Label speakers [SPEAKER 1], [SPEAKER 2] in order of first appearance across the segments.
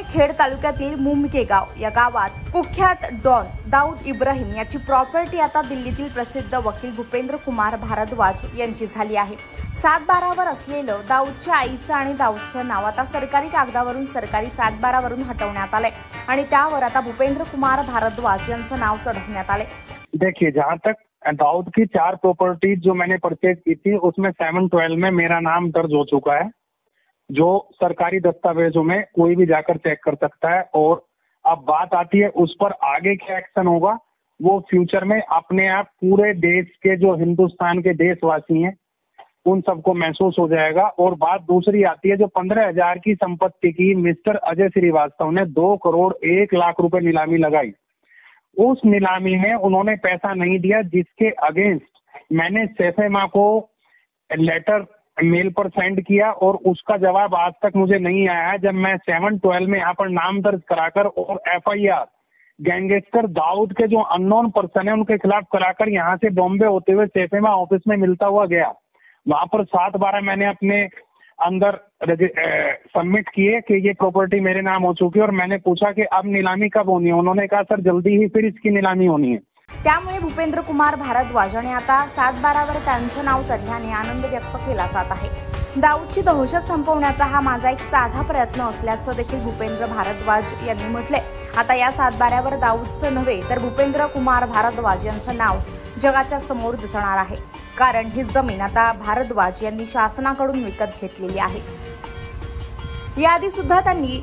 [SPEAKER 1] खेड तालुक्यातील मुमकेगाव या गावात कुख्यात डॉन दाऊद इब्राहिम याची प्रॉपर्टी आता दिल्लीतील प्रसिद्ध वकील भूपेंद्र कुमार भारद्वाज यांची झाली आहे। 7/12 असलेलं दाऊदच्या आईचं आणि दाऊदचं नाव आता सरकारी कागदावरून सरकारी 7/12 वरून हटवण्यात आलंय आणि त्यावर आता भूपेंद्र कुमार भारद्वाज यांचं नाव चढवण्यात आलंय।
[SPEAKER 2] देखिए, जहाँ तक दाऊद की 4 प्रॉपर्टीज जो मैंने परचेज की थी उसमें 7/12 में मेरा नाम दर्ज हो चुका है, जो सरकारी दस्तावेजों में कोई भी जाकर चेक कर सकता है। और अब बात आती है उस पर आगे क्या एक्शन होगा, वो फ्यूचर में अपने आप पूरे देश के जो हिंदुस्तान के देशवासी हैं उन सबको महसूस हो जाएगा। और बात दूसरी आती है, जो 15,000 की संपत्ति की मिस्टर अजय श्रीवास्तव ने 2 करोड़ 1 लाख रुपए नीलामी लगाई, उस नीलामी में उन्होंने पैसा नहीं दिया, जिसके अगेंस्ट मैंने सैफेमा को लेटर मेल पर सेंड किया और उसका जवाब आज तक मुझे नहीं आया है। जब मैं 7/12 में यहाँ पर नाम दर्ज कराकर और FIR गैंगस्टर दाऊद के जो अननोन पर्सन है उनके खिलाफ कराकर यहाँ से बॉम्बे होते हुए सैफेमा ऑफिस में मिलता हुआ गया, वहां पर 7/12 मैंने अपने अंदर सबमिट किए कि ये प्रॉपर्टी मेरे नाम हो चुकी है। और मैंने पूछा कि अब नीलामी कब होनी है, उन्होंने कहा सर जल्दी ही फिर इसकी नीलामी होनी है।
[SPEAKER 1] त्यामुळे भूपेंद्र कुमार भारद्वाज यांनी आता 7/12 वर त्यांचं नाव चढल्याने आनंद व्यक्त केला जात आहे। दाऊदची दहशत संपवण्याचा हा माझा एक साधा प्रयत्न असल्याचं देखील भूपेंद्र भारद्वाज यांनी म्हटले। आता या 7/12 वर दाऊदचं नव्हे तर भूपेंद्र कुमार भारद्वाज यांचं नाव जगाच्या समोर दिसणार आहे, कारण ही जमीन आता भारद्वाज यांनी शासनाकडून विकत घेतलेली आहे। याआधी सुद्धा त्यांनी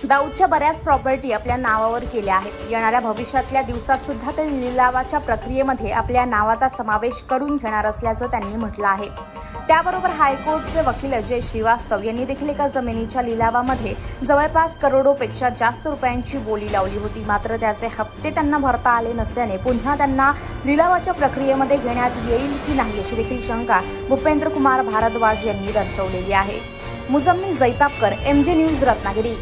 [SPEAKER 1] दाऊदच्या बऱ्याच प्रॉपर्टी आपल्या नावावर केल्या आहेत। येणाऱ्या भविष्यातल्या दिवसात सुद्धा ते लिलावाच्या प्रक्रियेमध्ये आपल्या नावाचा समावेश करून घेणार असल्याचं त्यांनी म्हटलं आहे। त्याबरोबर हायकोर्टचे वकील अजय श्रीवास्तव यांनी देखील एका जमिनीच्या लिलावामध्ये जवळपास करोडोपेक्षा जास्त रुपयांची बोली लावली होती, मात्र त्याचे हप्ते त्यांना भरता आले नसल्याने पुन्हा त्यांना लिलावाच्या प्रक्रियेमध्ये घेण्यात येईल की नाही अशी देखील शंका भूपेंद्र कुमार भारद्वाज यांनी दर्शवलेली आहे। Muzammil Jaitapkar, MJ news, Ratnagiri.